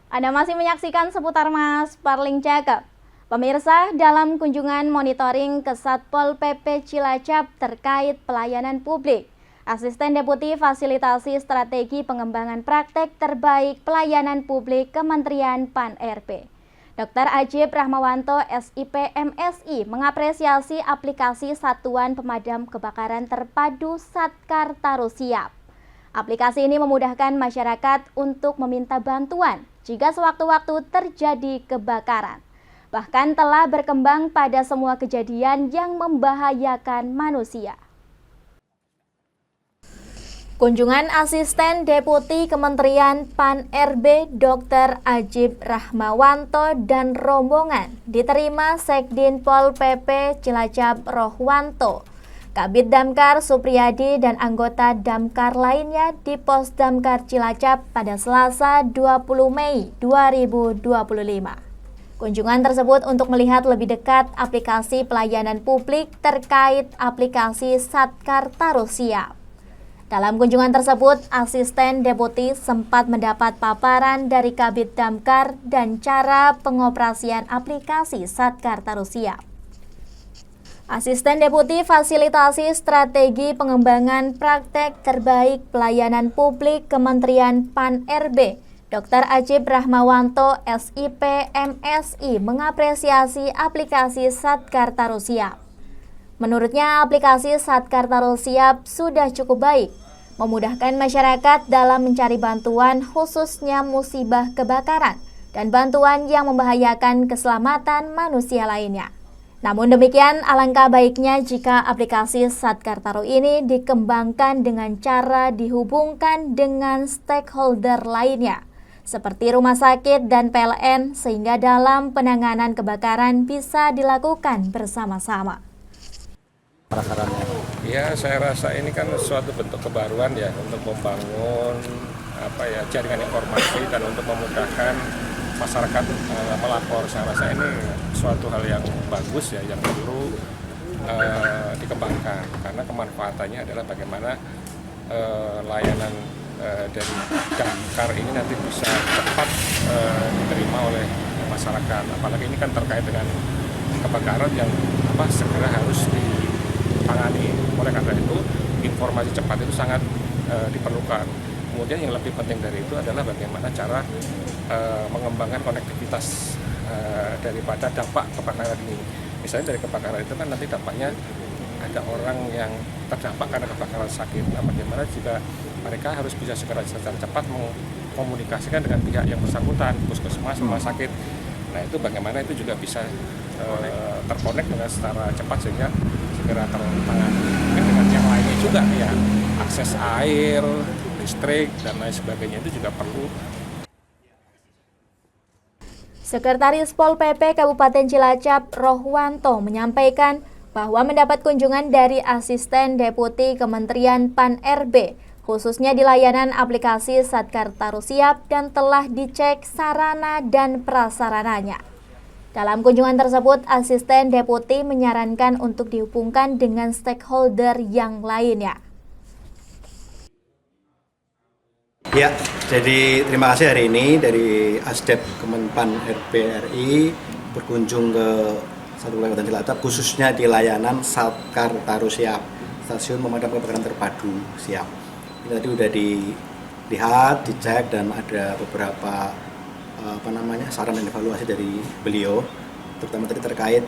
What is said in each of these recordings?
Anda masih menyaksikan seputar Mas Parling Cakep. Pemirsa, dalam kunjungan monitoring ke Satpol PP Cilacap terkait pelayanan publik, Asisten Deputi Fasilitasi Strategi Pengembangan Praktek Terbaik Pelayanan Publik Kementerian PAN-RB, Dr. Ajib Rahmawanto SIP MSI mengapresiasi aplikasi Satuan Pemadam Kebakaran Terpadu Satkar Taru Siap. Aplikasi ini memudahkan masyarakat untuk meminta bantuan jika sewaktu-waktu terjadi kebakaran. Bahkan telah berkembang pada semua kejadian yang membahayakan manusia. Kunjungan Asisten Deputi Kementerian PAN-RB Dr. Ajib Rahmawanto dan rombongan diterima Sekdin Pol PP Cilacap Rohwanto, Kabid Damkar Supriyadi dan anggota Damkar lainnya di Pos Damkar Cilacap pada Selasa 20 Mei 2025. Kunjungan tersebut untuk melihat lebih dekat aplikasi pelayanan publik terkait aplikasi Satkar Taru Siap. Dalam kunjungan tersebut, Asisten Deputi sempat mendapat paparan dari Kabid Damkar dan cara pengoperasian aplikasi Satkar Taru Siap. Asisten Deputi Fasilitasi Strategi Pengembangan Praktek Terbaik Pelayanan Publik Kementerian PAN-RB, Dr. Ajib Rahmawanto SIP MSI mengapresiasi aplikasi Satkar Taru Siap. Menurutnya, aplikasi Satkar Taru Siap sudah cukup baik, memudahkan masyarakat dalam mencari bantuan khususnya musibah kebakaran dan bantuan yang membahayakan keselamatan manusia lainnya. Namun demikian, alangkah baiknya jika aplikasi Satkar Taru ini dikembangkan dengan cara dihubungkan dengan stakeholder lainnya, seperti rumah sakit dan PLN, sehingga dalam penanganan kebakaran bisa dilakukan bersama-sama. Ya, saya rasa ini kan suatu bentuk kebaruan ya untuk membangun jaringan informasi dan untuk memudahkan masyarakat melapor. Saya rasa ini suatu hal yang bagus ya, yang perlu dikembangkan karena kemanfaatannya adalah bagaimana layanan dari damkar ini nanti bisa cepat diterima oleh masyarakat. Apalagi ini kan terkait dengan kebakaran yang segera harus ditangani. Oleh karena itu informasi cepat itu sangat diperlukan. Kemudian yang lebih penting dari itu adalah bagaimana cara mengembangkan konektivitas daripada dampak kebakaran ini. Misalnya dari kebakaran itu kan nanti dampaknya ada orang yang terdampak karena kebakaran sakit. Nah, bagaimana juga mereka harus bisa secara cepat mengkomunikasikan dengan pihak yang bersangkutan, puskesmas, rumah sakit. Nah, itu bagaimana itu juga bisa terkonek dengan secara cepat sehingga segera tertangani. Dengan yang lainnya juga ya, akses air, listrik dan lain sebagainya itu juga perlu. Sekretaris Pol PP Kabupaten Cilacap Rohwanto menyampaikan bahwa mendapat kunjungan dari Asisten Deputi Kementerian PAN-RB, khususnya di layanan aplikasi Satkar Taru Siap dan telah dicek sarana dan prasarananya. Dalam kunjungan tersebut, Asisten Deputi menyarankan untuk dihubungkan dengan stakeholder yang lainnya. Ya, jadi terima kasih hari ini dari Asdep Kemenpan RBRI berkunjung ke satu Kabupaten Cilacap, khususnya di layanan Satkar Taru Siap, Stasiun Pemadam Kebakaran Terpadu Siap. Ini tadi sudah dilihat, dicek dan ada beberapa saran dan evaluasi dari beliau, terutama tadi terkait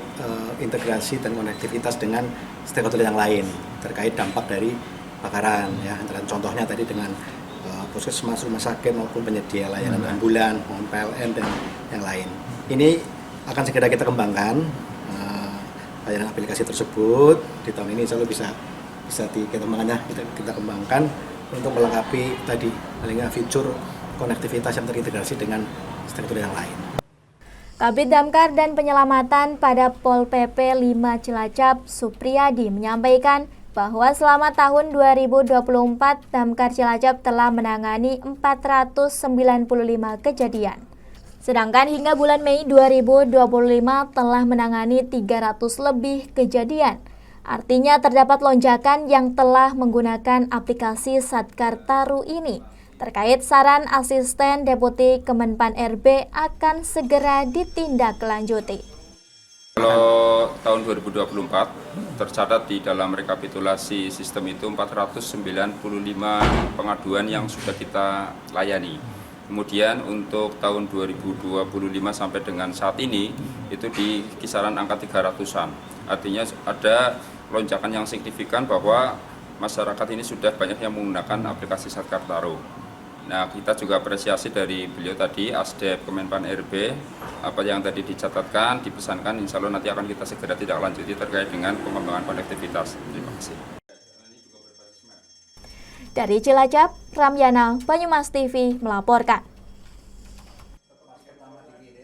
integrasi dan konektivitas dengan stakeholder yang lain terkait dampak dari kebakaran ya, antara contohnya tadi dengan puskesmas, rumah sakit maupun penyedia layanan ambulan, maupun PLN dan yang lain. Ini akan segera kita kembangkan layanan aplikasi tersebut di tahun ini, insya Allah bisa kita kembangkan untuk melengkapi tadi paling fitur konektivitas yang terintegrasi dengan stakeholder yang lain. Kabid Damkar dan Penyelamatan pada Pol PP 5 Cilacap Supriyadi menyampaikan bahwa selama tahun 2024 Damkar Cilacap telah menangani 495 kejadian. Sedangkan hingga bulan Mei 2025 telah menangani 300 lebih kejadian. Artinya terdapat lonjakan yang telah menggunakan aplikasi Satkar Taru ini. Terkait saran asisten Deputi Kemenpan RB akan segera ditindaklanjuti. Kalau tahun 2024 tercatat di dalam rekapitulasi sistem itu 495 pengaduan yang sudah kita layani. Kemudian untuk tahun 2025 sampai dengan saat ini itu di kisaran angka 300-an. Artinya ada lonjakan yang signifikan bahwa masyarakat ini sudah banyak yang menggunakan aplikasi Satker Taruh. Nah, kita juga apresiasi dari beliau tadi, Asdep Kemenpan RB, apa yang tadi dicatatkan, dipesankan, insya Allah nanti akan kita segera tidak lanjuti terkait dengan pengembangan konektivitas. Terima kasih. Dari Cilacap, Ramyana, Banyumas TV melaporkan.